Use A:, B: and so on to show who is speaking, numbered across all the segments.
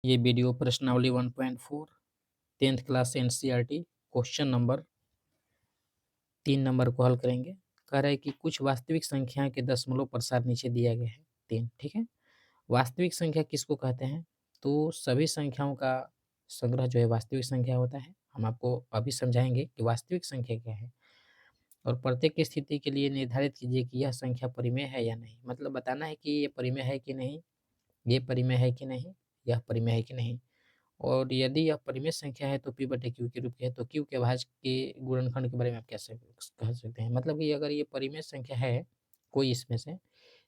A: ये वीडियो प्रश्नावली 1.4 10th class NCERT question number 3 number को हल करेंगे। कह रहा है कि कुछ वास्तविक संख्या के दशमलव प्रसार नीचे दिया गया है 3। ठीक है, वास्तविक संख्या किसको कहते हैं? तो सभी संख्याओं का संग्रह जो है वास्तविक संख्या होता है। हम आपको अभी समझाएंगे कि वास्तविक संख्या क्या है और प्रत्येक स्थिति के लिए निर्धारित कीजिए कि यह संख्या परिमेय है या नहीं। मतलब बताना है कि ये परिमेय है कि नहीं, ये परिमेय है कि नहीं, यह परिमेय है कि नहीं। और यदि यह परिमेय संख्या है तो पी बटे क्यू के रूप की है, तो क्यू के अभाज्य के गुणनखंड के बारे में आप कैसे कह सकते हैं? मतलब कि अगर ये परिमेय संख्या है कोई इसमें से,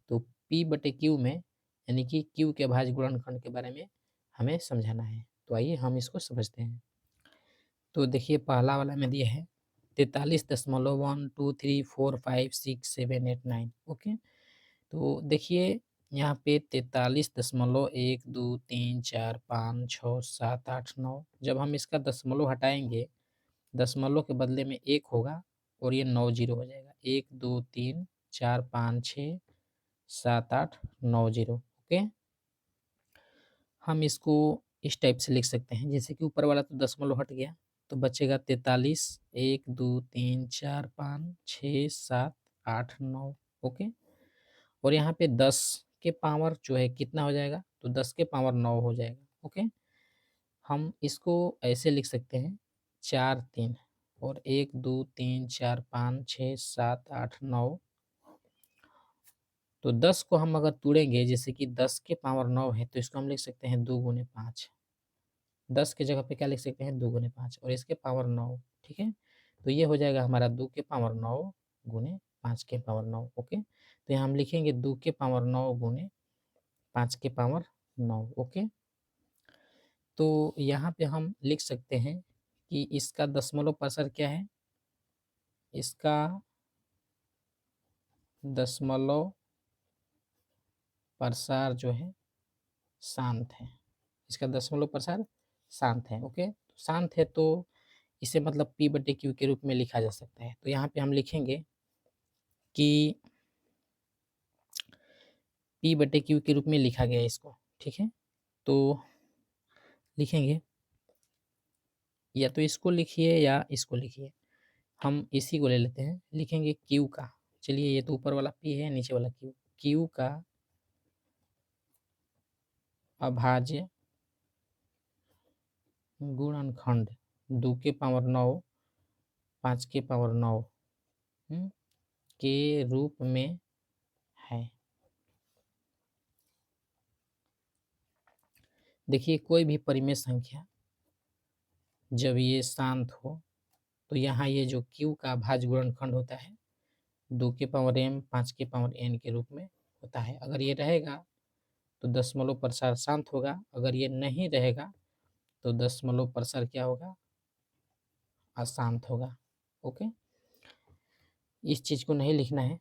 A: तो पी बटे क्यू में यानी कि क्यू के अभाज्य गुणनखंड के बारे में हमें समझाना है। तो आइए हम इसको समझते हैं। तो देखिए पहला वाला में दिया है 43.1 2 3 4 5 6 7 8 9। ओके, तो देखिए यहाँ पे 43.1 2 3 4 5 6 7 8 9। जब हम इसका दशमलव हटाएंगे, दशमलव के बदले में 1 होगा और ये 9 जीरो हो जाएगा। 1 2 3 4 5 6 7 8 9 जीरो। ओके, हम इसको इस टाइप से लिख सकते हैं, जैसे कि ऊपर वाला तो दशमलव हट गया तो बचेगा 43 1 2 3 4 5 6 7 8 9। ओके, और यहाँ पे 10 के पावर जो है कितना हो जाएगा? तो 10 के पावर 9 हो जाएगा। ओके, हम इसको ऐसे लिख सकते हैं 4 3 और 1 2 3 4 5 6 7 8 9। तो 10 को हम अगर तोड़ेंगे, जैसे कि 10 के पावर 9 है तो इसको हम लिख सकते हैं 2 गुने 5। 10 की जगह पे क्या लिख सकते हैं? 2 गुने 5 और इसके पावर 9। ठीक है, तो ये हो जाएगा हमारा 2 के पावर 9 गुने 5 के पावर 9। ओके, तो यहाँ हम लिखेंगे 2 के पावर 9 गुने 5 के पावर 9। ओके, तो यहाँ पे हम लिख सकते हैं कि इसका दशमलव प्रसार क्या है? इसका दशमलव प्रसार जो है शांत है। इसका दशमलव प्रसार शांत है। ओके, तो शांत है तो इसे मतलब पी बटे क्यू के रूप में लिखा जा सकता है। तो यहाँ पे हम लिखेंगे कि पी बटे क्यू के रूप में लिखा गया है इसको। ठीक है, तो लिखेंगे या तो इसको लिखिए या इसको लिखिए। हम इसी को ले लेते हैं, लिखेंगे क्यू का। चलिए, ये तो ऊपर वाला पी है, नीचे वाला क्यू। क्यू का अभाज्य गुणनखंड 2 के पावर 9 5 के पावर 9 के रूप में है। देखिए कोई भी परिमेय संख्या जब ये शांत हो तो यहाँ ये जो क्यू का अभाज्य गुणनखंड होता है 2 के पावर m 5 के पावर n के रूप में होता है। अगर ये रहेगा तो दशमलव प्रसार शांत होगा, अगर ये नहीं रहेगा तो दशमलव प्रसार क्या होगा? अशांत होगा। ओके, इस चीज़ को नहीं लिखना है,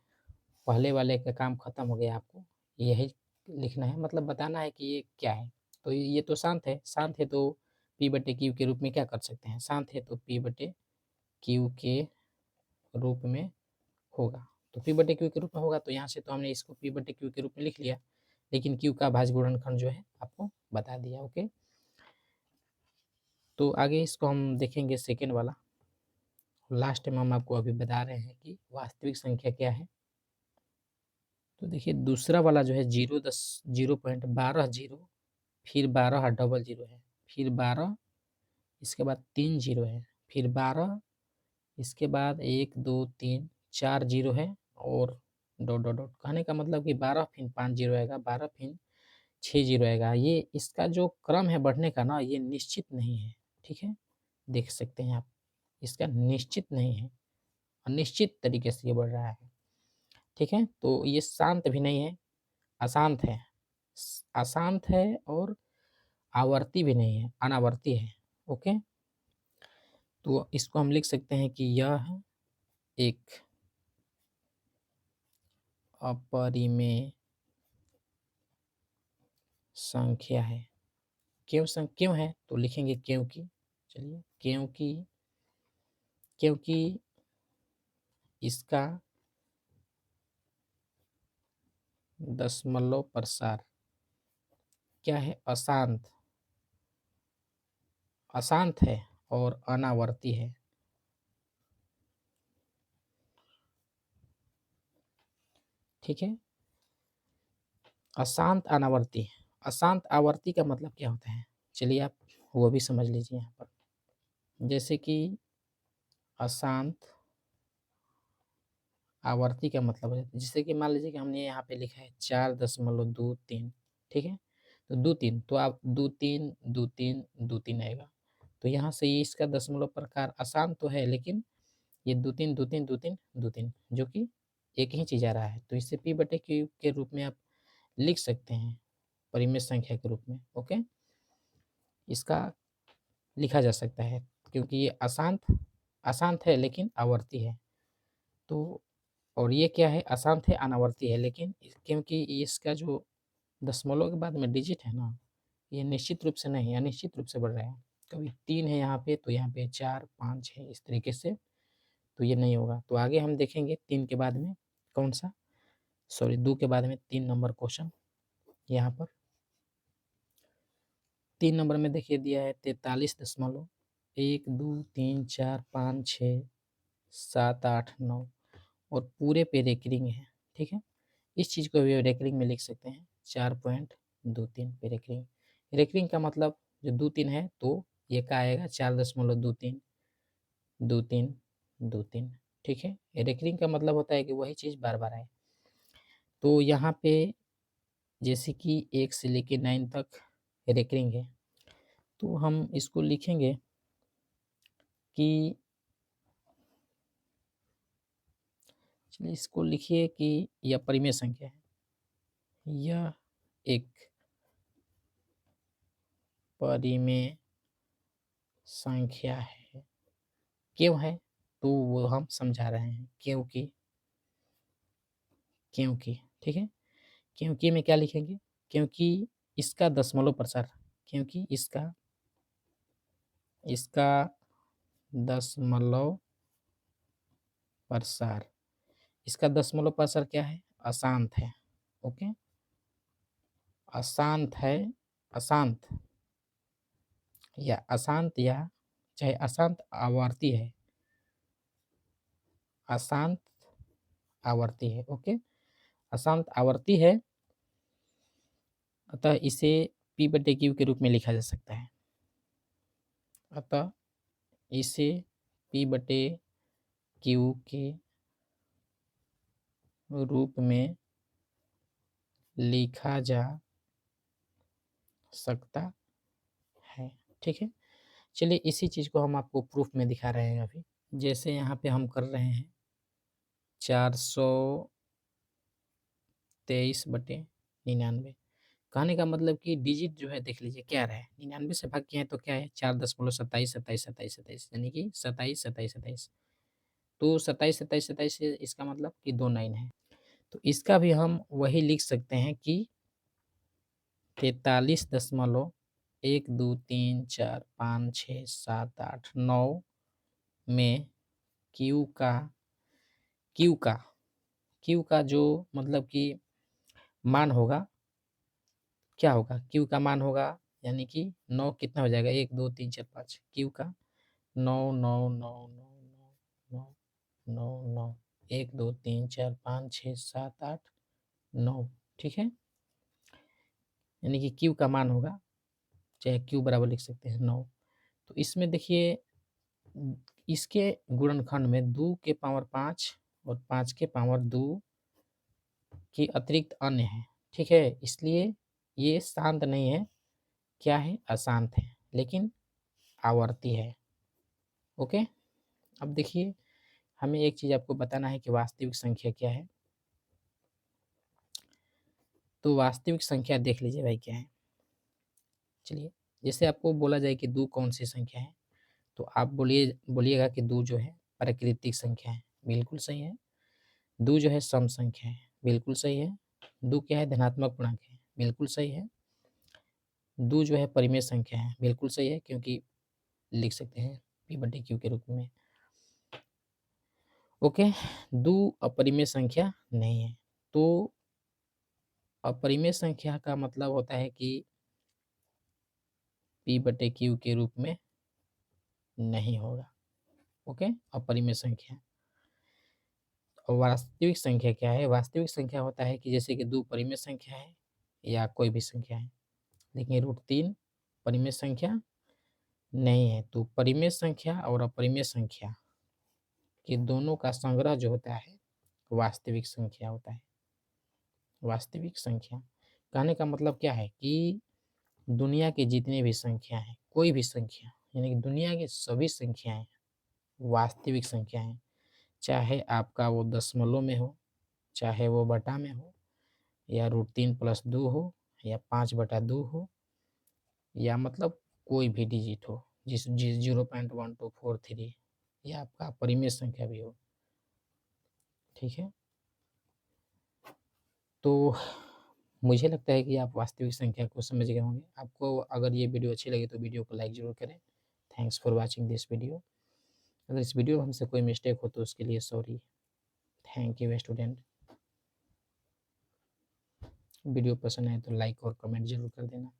A: पहले वाले का काम खत्म हो गया, आपको यही लिखना है, मतलब बताना है कि ये क्या है। तो ये तो शांत है, शांत है तो पी बटे क्यू के रूप में क्या कर सकते हैं? शांत है तो पी बटे क्यू के रूप में होगा। तो पी बटे क्यू के रूप में होगा तो यहाँ से तो हमने इसको पी बटे क्यू के रूप में लिख लिया, लेकिन क्यू का अभाज्य गुणनखंड जो है आपको बता दिया। ओके, तो आगे इसको हम देखेंगे सेकेंड वाला। लास्ट में हम आपको अभी बता रहे हैं कि वास्तविक संख्या क्या है। तो देखिए दूसरा वाला जो है 0.12 फिर 12 डबल जीरो है, फिर 12 इसके बाद 3 जीरो है, फिर 12 इसके बाद 1 2 3 4 जीरो है और डॉट डॉट डॉट। कहने का मतलब कि 12 फिर 5 जीरो आएगा, 12 फिर 6 जीरो आएगा। ये इसका जो क्रम है बढ़ने का ना, ये निश्चित नहीं है। ठीक है, देख सकते हैं आप, इसका निश्चित नहीं है, अनिश्चित तरीके से ये बढ़ रहा है। ठीक है, तो ये शांत भी नहीं है, अशांत है। अशांत है और आवर्ती भी नहीं है, अनावर्ती है। ओके, तो इसको हम लिख सकते हैं कि यह एक अपरिमेय संख्या है। क्यों है? तो लिखेंगे क्योंकि, चलिए क्योंकि इसका दशमलव प्रसार क्या है? अशांत अशांत है और अनावर्ती है। ठीक है, अशांत अनावर्ती। अशांत आवर्ती का मतलब क्या होता है, चलिए आप वो भी समझ लीजिए यहाँ पर। जैसे कि अशांत आवर्ती का मतलब है, जैसे कि मान लीजिए कि हमने यहाँ पे लिखा है 4.23, ठीक है, तो 2-3, तो आप 2-3 2-3 2-3 आएगा। तो यहाँ से ये इसका दशमलव प्रकार अशांत तो है, लेकिन ये 2-3 2-3 2-3 2-3 जो कि एक ही चीज़ आ रहा है, तो इसे p/q के रूप में आप लिख सकते हैं, परिमेय संख्या के रूप में। ओके, इसका लिखा जा सकता है, क्योंकि ये अशांत अशांत है लेकिन आवर्ती है। तो और ये क्या है, अशांत है अनावर्ती है, लेकिन क्योंकि इसका जो दशमलव के बाद में डिजिट है ना, ये निश्चित रूप से नहीं, अनिश्चित रूप से बढ़ रहा है। कभी 3 है यहाँ पे, तो यहाँ पे 4 5 है, इस तरीके से, तो ये नहीं होगा। तो आगे हम देखेंगे 3 के बाद में कौन सा, सॉरी 2 के बाद में 3 नंबर क्वेश्चन। यहाँ पर 3 नंबर में देखिए दिया है 43.1 2 3 4 5 6 7 8 9, और पूरे पे रेकरिंग है। ठीक है, इस चीज़ को भी रेकरिंग में लिख सकते हैं, 4.23 पे रेकरिंग। रेकरिंग का मतलब जो 2-3 है, तो ये का आएगा 4.23 2-3 2-3। ठीक है, रेकरिंग का मतलब होता है कि वही चीज़ बार बार आए। तो यहाँ पे जैसे कि 1 से लेके 9 तक रेकरिंग है, तो हम इसको लिखेंगे कि, चलिए इसको लिखिए कि यह परिमेय संख्या है, यह एक परिमेय संख्या है। क्यों है, तो वो हम समझा रहे हैं, क्योंकि क्योंकि ठीक है, क्योंकि में क्या लिखेंगे, क्योंकि इसका दशमलव प्रसार, क्योंकि इसका इसका दशमलव प्रसार, इसका दशमलव प्रसार क्या है, अशांत है। ओके, अशांत है, अशांत या अशांत, या चाहे अशांत आवर्ती है, अशांत आवर्ती है। ओके, अशांत आवर्ती है, अतः इसे p/q के रूप में लिखा जा सकता है। अतः इसे p/q के रूप में लिखा जा सकता है। ठीक है, चलिए इसी चीज़ को हम आपको प्रूफ में दिखा रहे हैं अभी। जैसे यहाँ पे हम कर रहे हैं 423/99। कहने का मतलब कि डिजिट जो है देख लीजिए क्या रहा है, 99 से भाग किए हैं तो क्या है, 4.27 यानी कि 27 तो 27 से इसका मतलब कि 2 9 है। तो इसका भी हम वही लिख सकते हैं कि 43.1 2 3 4 5 6 7 8 9 में क्यू का क्यू का क्यू का जो मतलब कि मान होगा, क्या होगा, क्यू का मान होगा, यानी कि 9 कितना हो जाएगा, 1 2 3 4 5, क्यू का 9 9 9 9 9 9 9 9, 1 2 3 4 5 6 7 8 9। ठीक है, यानी कि क्यू का मान होगा, चाहे क्यू बराबर लिख सकते हैं 9। तो इसमें देखिए इसके गुणनखंड में 2 के पावर 5 और 5 के पावर 2 की अतिरिक्त अन्य है। ठीक है, इसलिए ये शांत नहीं है, क्या है, अशांत है, लेकिन आवर्ती है। ओके, अब देखिए हमें एक चीज़ आपको बताना है कि वास्तविक संख्या क्या है। तो वास्तविक संख्या देख लीजिए भाई क्या है। चलिए, जैसे आपको बोला जाए कि 2 कौन सी संख्या है, तो आप बोलिएगा कि 2 जो है प्राकृतिक संख्या है, बिल्कुल सही है। 2 जो है सम संख्या है, बिल्कुल सही है। 2 क्या है, धनात्मक पूर्णांक है, बिल्कुल सही है। 2 जो है परिमेय संख्या है, बिल्कुल सही है, क्योंकि लिख सकते हैं p/q के रूप में। ओके, 2 अपरिमेय संख्या नहीं है। तो अपरिमेय संख्या का मतलब होता है कि p/q के रूप में नहीं होगा। ओके, अपरिमेय संख्या। और वास्तविक संख्या क्या है? वास्तविक संख्या होता है कि जैसे कि 2 परिमेय संख्या है या कोई भी संख्या है, लेकिन √3 परिमेय संख्या नहीं है। तो परिमेय संख्या और अपरिमेय संख्या के दोनों का संग्रह जो होता है वास्तविक संख्या होता है। वास्तविक संख्या कहने का मतलब क्या है कि दुनिया के जितने भी संख्या हैं, कोई भी संख्या, यानी कि दुनिया की सभी संख्याएं वास्तविक संख्या हैं। चाहे आपका वो दशमलव में हो, चाहे वो बटा में हो, या √3+2 हो, या 5/2 हो, या मतलब कोई भी डिजिट हो, जिस 0.1243, या आपका परिमेय संख्या भी हो। ठीक है, तो मुझे लगता है कि आप वास्तविक संख्या को समझ गए होंगे। आपको अगर ये वीडियो अच्छी लगी तो वीडियो को लाइक ज़रूर करें। Thanks for watching this video. अगर इस वीडियो में हमसे कोई मिस्टेक हो तो उसके लिए sorry. Thank you student. Video पसंद आए तो लाइक और कमेंट ज़रूर कर देना।